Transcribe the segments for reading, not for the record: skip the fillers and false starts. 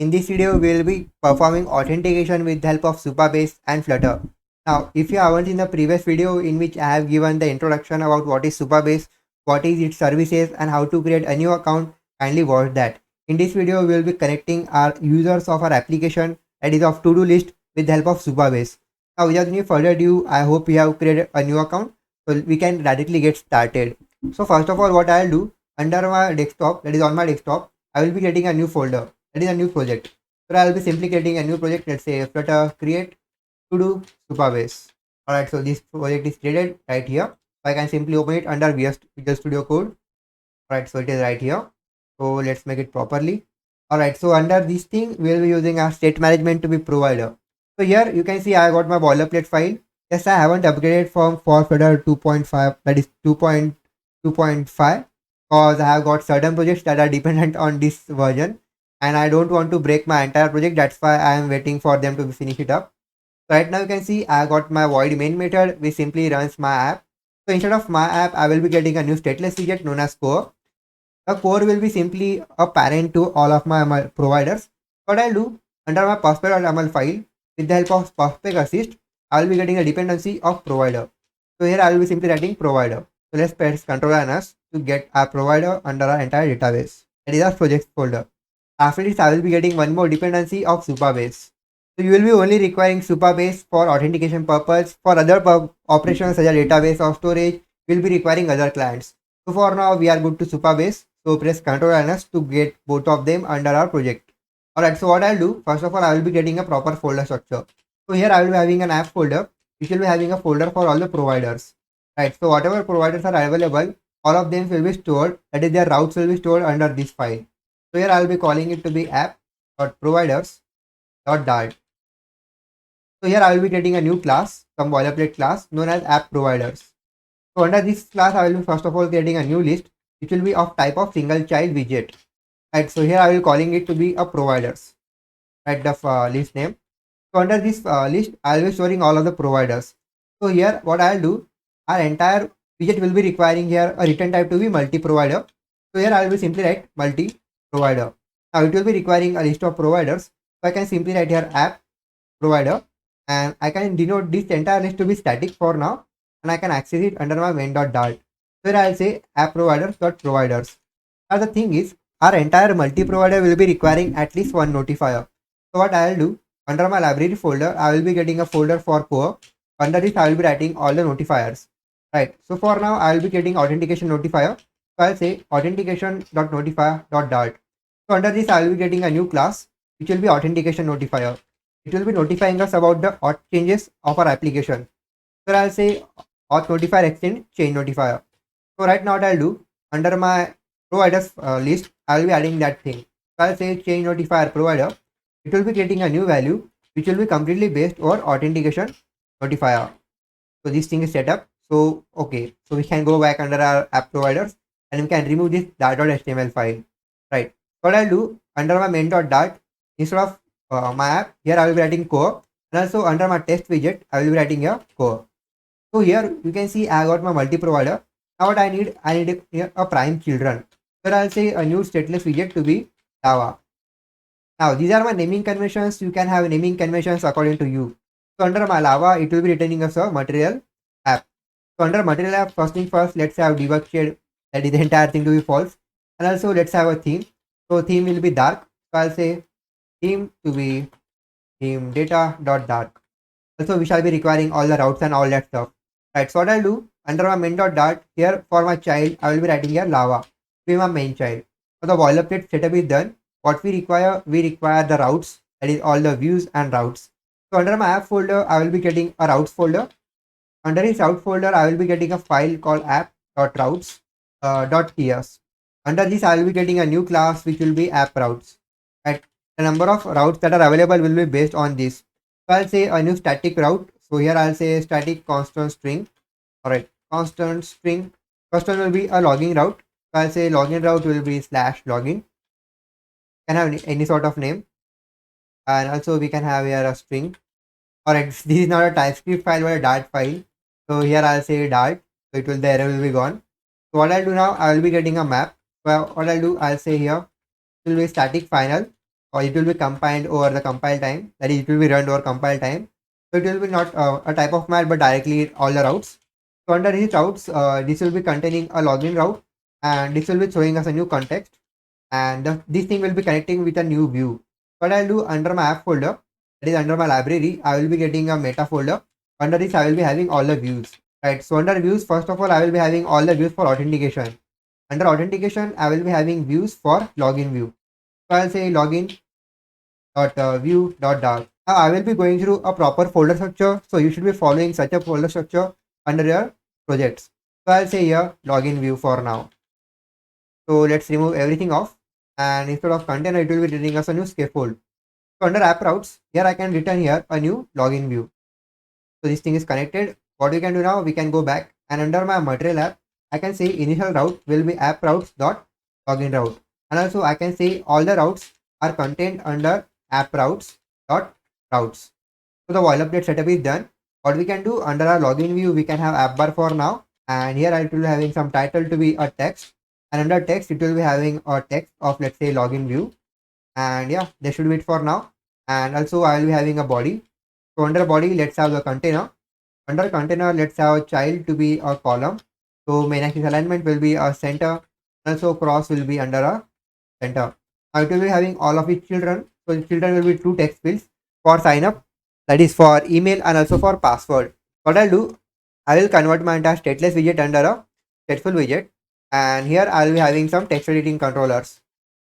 In this video, we will be performing authentication with the help of Supabase and Flutter. Now, if you haven't seen the previous video in which I have given the introduction about what is Supabase, what is its services and how to create a new account, kindly watch that. In this video, we will be connecting our users of our application that is of to-do list with the help of Supabase. Now, without any further ado, I hope you have created a new account so we can directly get started. So first of all, what I'll do, under my desktop, that is on my desktop, I will be creating a new folder. That is a new project. So I'll be simply creating a new project. Let's say Flutter create to do Supabase. Alright, so this project is created right here. So I can simply open it under Visual Studio Code. Alright, so it is right here. So let's make it properly. Alright, so under this thing, we'll be using our state management to be provider. So here you can see I got my boilerplate file. Yes, I haven't upgraded from for Flutter 2.5, that is 2.2.5, because I have got certain projects that are dependent on this version and I don't want to break my entire project. That's why I am waiting for them to finish it up. So right now you can see I got my void main method which simply runs my app. So instead of my app, I will be getting a new stateless widget known as core. The core will be simply a parent to all of my providers. What I'll do, under my prospect.yaml file, with the help of prospect assist, I will be getting a dependency of provider. So here I will be simply writing provider. So let's press Ctrl and S to get our provider under our entire database. That is our project folder. After this, I will be getting one more dependency of Supabase. So you will be only requiring Supabase for authentication purpose. For other operations such as database or storage, we will be requiring other clients. So for now, we are good to Supabase. So press Ctrl and S to get both of them under our project. Alright, so what I'll do, first of all, I will be getting a proper folder structure. So here I will be having an app folder, which will be having a folder for all the providers. Right, so whatever providers are available, all of them will be stored, that is their routes will be stored under this file. So here I will be calling it to be app.providers.dart. So here I will be getting a new class, some boilerplate class known as app providers. So under this class, I will be first of all creating a new list, which will be of type of single child widget. Right, so here I will be calling it to be a providers. Right, the list name. So under this list, I will be storing all of the providers. So here what I will do, our entire widget will be requiring here a return type to be multi-provider. So here I will be simply write multi-provider. Now it will be requiring a list of providers. So I can simply write here app provider and I can denote this entire list to be static for now and I can access it under my main.dart. So here I will say app providers.providers. Now the thing is, our entire multi-provider will be requiring at least one notifier. So what I will do, under my library folder, I will be getting a folder for core. Under this, I will be writing all the notifiers. Right. So for now, I will be getting authentication notifier. So I'll say authentication.notifier.dart. So under this, I will be getting a new class, which will be authentication notifier. It will be notifying us about the auth changes of our application. So I'll say auth notifier extend change notifier. So right now what I'll do, under my providers list, I will be adding that thing. So I'll say change notifier provider. It will be creating a new value which will be completely based on authentication notifier. So this thing is set up. So okay, so we can go back under our app providers and we can remove this dart.html file. Right. What I'll do, under my main.dart, instead of my app, here I will be writing core, and also under my test widget, I will be writing here core. So here you can see I got my multi-provider. Now what I need a prime children. So I'll say a new stateless widget to be Java. Now these are my naming conventions. You can have naming conventions according to you. So under my Lava, it will be returning us a material app. So under material app, first thing first, let's have debug shade. That is the entire thing to be false. And also let's have a theme. So theme will be dark. So I'll say theme to be theme data.dark. Also we shall be requiring all the routes and all that stuff. Right, so what I'll do, under my main.dart, here for my child, I will be writing here lava to be my main child. So the boilerplate setup is done. What we require the routes, that is all the views and routes. So under my app folder, I will be getting a routes folder. Under this route folder, I will be getting a file called app.routes.ts. Under this, I will be getting a new class which will be app routes. Right, the number of routes that are available will be based on this. So I'll say a new static route. So here I'll say static constant string. Alright, constant string. First one will be a login route. So I'll say login route will be /login. Can have any sort of name. And also we can have here a string. Alright, this is not a TypeScript file but a Dart file. So here I'll say Dart. So the error will be gone. So what I'll do now, I will be getting a map. So what I'll do, I'll say here it will be static final. or it will be compiled over the compile time, that is it will be run over compile time. So it will be not a type of map but directly all the routes. So under these routes, this will be containing a login route, and this will be showing us a new context, and this thing will be connecting with a new view. What I'll do, under my app folder, that is under my library, I will be getting a meta folder. Under this I will be having all the views, right? So under views, first of all I will be having all the views for authentication. Under authentication I will be having views for login view. So I'll say login dot view dot dark. Now I will be going through a proper folder structure, so you should be following such a folder structure under your projects. So I'll say here login view for now. So let's remove everything off, and instead of container it will be returning us a new scaffold. So under app routes, here I can return here a new login view. So this thing is connected. What we can do now, we can go back, and under my material app I can say initial route will be app routes dot login route, and also I can say all the routes are contained under app routes dot routes. So the boilerplate setup is done. What we can do, under our login view we can have app bar for now, and here it will be having some title to be a text, and under text it will be having a text of, let's say, login view. And yeah, that should be it for now. And also I will be having a body. So under body, let's have the container. Under container, let's have child to be a column. So main axis alignment will be a center. Also cross will be under a center. Now it will be having all of its children. So the children will be two text fields for sign up, that is for email, and also for password. What I'll do, I will convert my entire stateless widget under a stateful widget, and here I will be having some text editing controllers.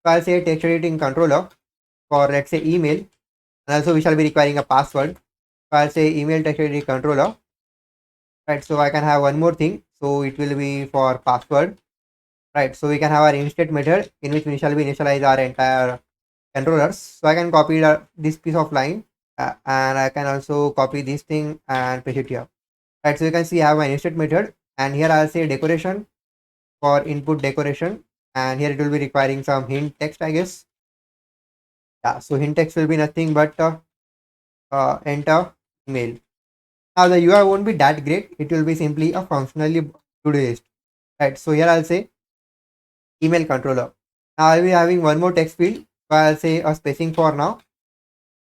So I'll say text editing controller for, let's say, email, and also we shall be requiring a password. So I'll say email text editing controller, right? So I can have one more thing, so it will be for password, right? So we can have our initiate method in which we shall be initialize our entire controllers. So I can copy this piece of line, and I can also copy this thing and paste it here, right? So you can see I have my initiate method, and here I'll say decoration for input decoration, and here it will be requiring some hint text, I guess. Yeah, so hint text will be nothing but enter email. Now the UI won't be that great, it will be simply a functionally to-do list, right? So here I'll say email controller. Now I'll be having one more text field, so I'll say a spacing for now.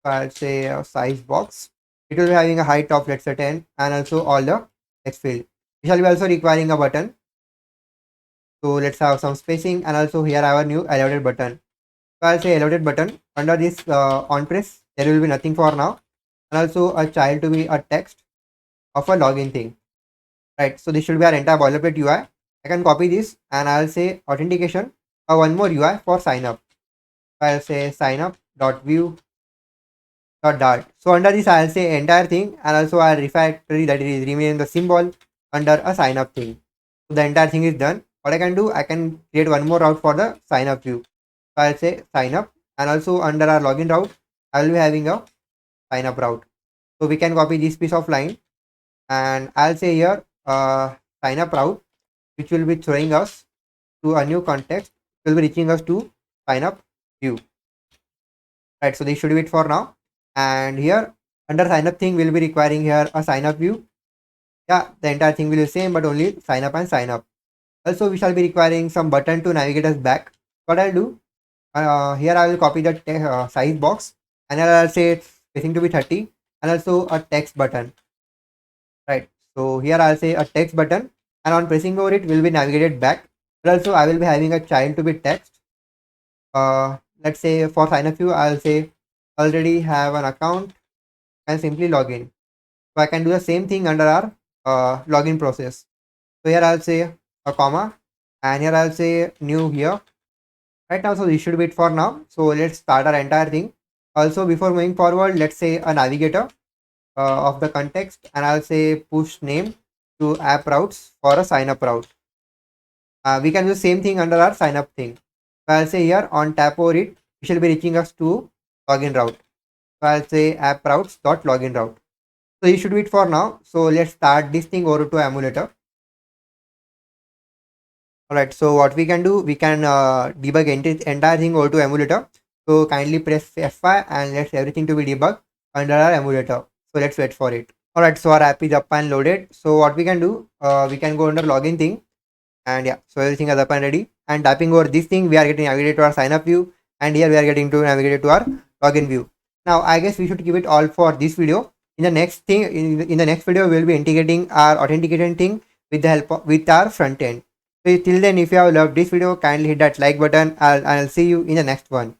So I'll say a size box. It will be having a height of, let's say, 10, and also all the text field. We shall be also requiring a button. So let's have some spacing, and also here I have a new elevated button. So I'll say elevated button. Under this on press, there will be nothing for now, and also a child to be a text of a login thing, right? So this should be our entire boilerplate UI. I can copy this, and I'll say authentication or one more UI for sign up. So I'll say sign up dot view dot dart. So under this I'll say entire thing, and also I'll refactory, that is rename the symbol under a sign up thing. So the entire thing is done. What I can do, I can create one more route for the sign up view. So I'll say sign up, and also under our login route I will be having a sign up route. So we can copy this piece of line, and I'll say here sign up route, which will be showing us to a new context, will be reaching us to sign up view, right? So this should be it for now. And here under sign up thing will be requiring here a sign up view. Yeah, the entire thing will be the same, but only sign up and sign up. Also we shall be requiring some button to navigate us back. What I'll do, here I will copy the size box, and I'll say it's spacing to be 30, and also a text button, right? So here I'll say a text button, and on pressing over it will be navigated back. But also I will be having a child to be text. Let's say for sign up view I'll say already have an account and simply log in. So I can do the same thing under our login process. So here I'll say a comma, and here I'll say new here right now. So this should be it for now. So let's start our entire thing. Also before moving forward, let's say a navigator of the context, and I'll say push name to app routes for a sign up route. We can do the same thing under our sign up thing. So I'll say here on tap over it, we shall be reaching us to login route. So I'll say app routes dot login route. So this should be it for now. So let's start this thing over to emulator. Alright, so what we can do, we can debug entire thing over to emulator. So kindly press F5 and let everything to be debugged under our emulator. So let's wait for it. Alright, so our app is up and loaded. So what we can do, we can go under login thing, and yeah, so everything is up and ready. And tapping over this thing, we are getting navigated to our sign up view. and here we are getting to navigate to our login view. Now I guess we should keep it all for this video. In the next thing, in the next video, we'll be integrating our authentication thing with the help of, with our front end. So till then, if you have loved this video, kindly hit that like button. I'll see you in the next one.